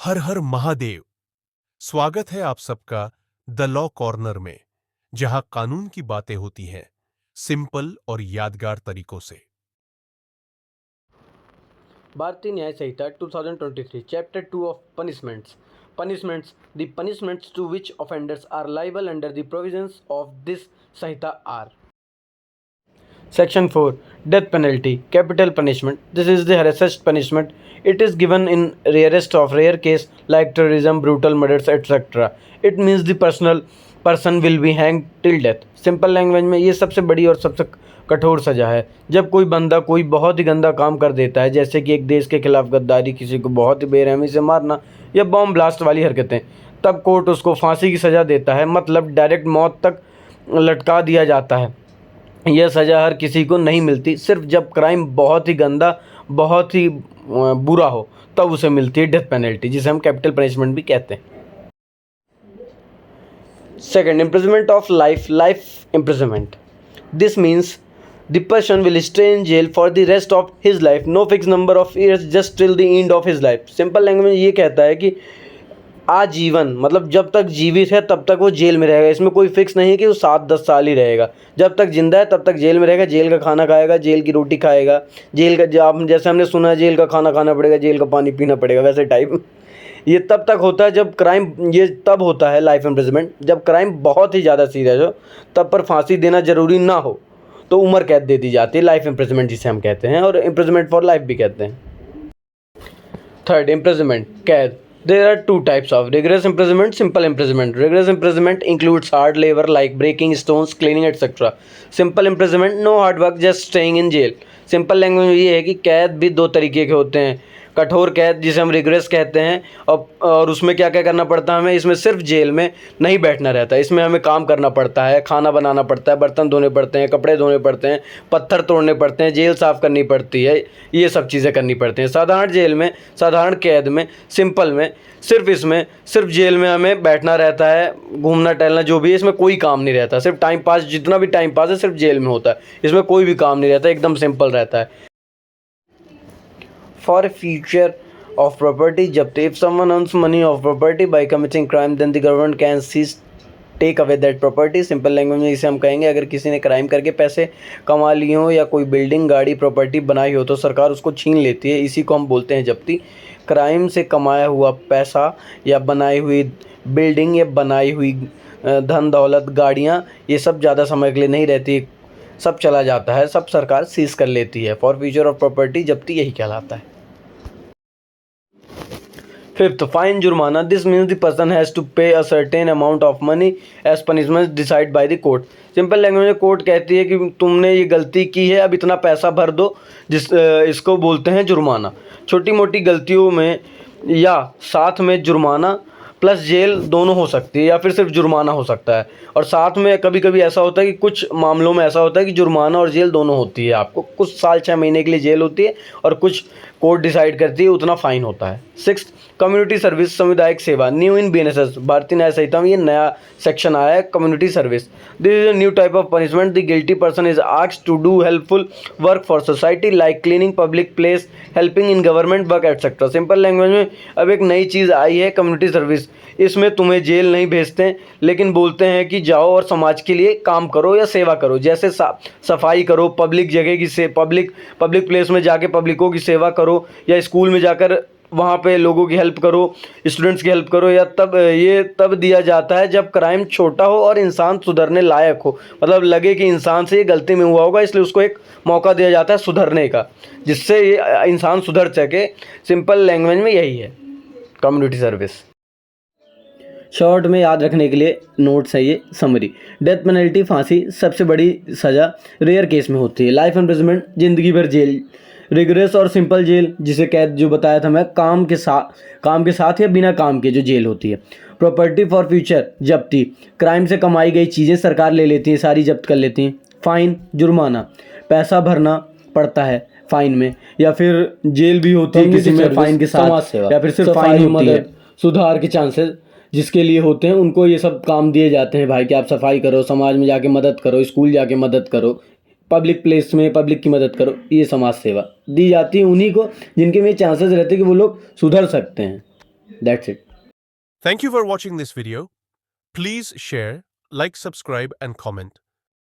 हर हर महादेव। स्वागत है आप सबका द लॉ कॉर्नर में, जहां कानून की बातें होती हैं सिंपल और यादगार तरीकों से। भारतीय न्याय संहिता 2023 chapter 2 of punishments the punishments to which offenders are liable under the provisions of this Samhita are Section 4 Death penalty capital punishment. This is the harshest punishment. It is given in rarest of rare case like terrorism, brutal murders, etc. It means the person will be hanged till death. Simple language में ये सबसे बड़ी और सबसे कठोर सज़ा है जब कोई बंदा कोई बहुत ही गंदा काम कर देता है, जैसे कि एक देश के खिलाफ गद्दारी, किसी को बहुत ही बेरहमी से मारना या बॉम्ब ब्लास्ट वाली हरकतें, तब कोर्ट उसको फांसी की सज़ा देता है, मतलब डायरेक्ट मौत तक लटका दिया जाता है। यह सज़ा हर किसी को नहीं मिलती, सिर्फ जब क्राइम बहुत ही गंदा, बहुत ही बुरा हो तब उसे मिलती है डेथ पेनल्टी, जिसे हम कैपिटल पनिशमेंट भी कहते हैं। Second, imprisonment of life imprisonment. This means the person will stay in jail for the rest of his life, no fixed number of years, just till the end of his life. Simple language में ये कहता है कि आजीवन, मतलब जब तक जीवित है तब तक वो जेल में रहेगा। इसमें कोई फिक्स नहीं है कि वो 7-10 साल ही रहेगा। जब तक जिंदा है तब तक जेल में रहेगा, जेल का खाना खाएगा, जेल की रोटी खाएगा, जेल का जैसे हमने सुना है जेल का खाना खाना पड़ेगा, जेल का पानी पीना पड़ेगा, वैसे टाइप ये तब तक होता है जब क्राइम, ये तब होता है लाइफ इम्प्रिजनमेंट जब क्राइम बहुत ही ज़्यादा सीरियस हो, तब पर फांसी देना ज़रूरी ना हो तो उम्र कैद दे दी जाती है, लाइफ इम्प्रिजनमेंट जिसे हम कहते हैं, और इम्प्रिजनमेंट फॉर लाइफ भी कहते हैं। थर्ड, इम्प्रिजनमेंट कैद। There are two types of rigorous imprisonment, simple imprisonment. Rigorous imprisonment includes hard labor like breaking stones, cleaning, etc. Simple imprisonment, no hard work, just staying in jail. Simple language में ये है कि कैद भी दो तरीके के होते हैं। कठोर कैद जिसे हम रिग्रेस कहते हैं, और उसमें क्या क्या करना पड़ता है हमें, इसमें सिर्फ जेल में नहीं बैठना रहता है, इसमें हमें काम करना पड़ता है, खाना बनाना पड़ता है, बर्तन धोने पड़ते हैं, कपड़े धोने पड़ते हैं, पत्थर तोड़ने पड़ते हैं, जेल साफ़ करनी पड़ती है, ये सब चीज़ें करनी पड़ती हैं। साधारण जेल में, साधारण कैद में, सिंपल में सिर्फ जेल में हमें बैठना रहता है, घूमना टहलना जो भी है, इसमें कोई काम नहीं रहता, सिर्फ टाइम पास, जितना भी टाइम पास है सिर्फ जेल में होता है, इसमें कोई भी काम नहीं रहता, एकदम सिंपल रहता है। For a future of property जब्ती, if someone earns money of property by committing crime, then the government can seize, take away that property. Simple language में इसे हम कहेंगे, अगर किसी ने क्राइम करके पैसे कमा लिए हों या कोई बिल्डिंग, गाड़ी, प्रॉपर्टी बनाई हो तो सरकार उसको छीन लेती है, इसी को हम बोलते हैं जब्ती। क्राइम से कमाया हुआ पैसा या बनाई हुई बिल्डिंग या बनाई हुई धन दौलत, गाड़ियाँ, ये सब ज़्यादा समय के लिए नहीं रहती, सब चला जाता है, सब सरकार सीज कर लेती है। फॉर फ्यूचर ऑफ प्रॉपर्टी जब्ती यही कहलाता है। फिफ्थ, फाइन, जुर्माना। This means the person has to pay a certain amount of money as punishment decide by the court. Simple language में कोर्ट कहती है कि तुमने ये गलती की है, अब इतना पैसा भर दो, इसको बोलते हैं जुर्माना। छोटी मोटी गलतियों में या साथ में जुर्माना प्लस जेल दोनों हो सकती है, या फिर सिर्फ जुर्माना हो सकता है, और साथ में कभी कभी ऐसा होता है कि कुछ मामलों में ऐसा होता है कि जुर्माना और जेल दोनों होती है। आपको कुछ साल 6 महीने के लिए जेल होती है और कुछ कोर्ट डिसाइड करती है उतना फाइन होता है। सिक्स्थ, कम्युनिटी सर्विस, सामुदायिक सेवा। न्यू इन बीएनएसएस, भारतीय न्याय संहिता में ये नया सेक्शन आया है, community service. This is a new type of punishment. The guilty person is asked to do helpful work for society like cleaning public place, helping in government work etcetera. Simple language में अब एक नई चीज़ आई है, community service. इसमें तुम्हें jail नहीं भेजते हैं, लेकिन बोलते हैं कि जाओ और समाज के लिए काम करो या सेवा करो, जैसे सफाई करो, पब्लिक जगह की पब्लिक प्लेस में जाके पब्लिकों की सेवा करो, या स्कूल में जाकर वहाँ पे लोगों की हेल्प करो, स्टूडेंट्स की हेल्प करो। या तब दिया जाता है जब क्राइम छोटा हो और इंसान सुधरने लायक हो, मतलब लगे कि इंसान से ये गलती में हुआ होगा, इसलिए उसको एक मौका दिया जाता है सुधरने का, जिससे ये इंसान सुधर सके। सिंपल लैंग्वेज में यही है कम्युनिटी सर्विस। शॉर्ट में याद रखने के लिए नोट्स है ये समरी। डेथ पेनल्टी, फांसी, सबसे बड़ी सज़ा रेयर केस में होती है। लाइफ इम्प्रिजनमेंट, ज़िंदगी भर जेल। रिग्रेस और सिंपल जेल, जिसे कैद जो बताया था मैं, काम के साथ या बिना काम के जो जेल होती है। प्रॉपर्टी फॉर फ्यूचर, जब्ती, क्राइम से कमाई गई चीज़ें सरकार ले लेती है, सारी जब्त कर लेती हैं। फाइन, जुर्माना, पैसा भरना पड़ता है फाइन में, या फिर जेल भी होती है किसी में फाइन के साथ, या फिर सिर्फ फाइन होती है। सुधार के चांसेस जिसके लिए होते हैं उनको ये सब काम दिए जाते हैं भाई, कि आप सफाई करो, समाज में जाके मदद करो, स्कूल जाके मदद करो, पब्लिक प्लेस में पब्लिक की मदद करो। ये समाज सेवा दी जाती है उन्हीं को जिनके में चांसेस रहते हैं कि वो लोग सुधर सकते हैं। That's it. Thank you for watching this video. Please share, like, subscribe, and comment.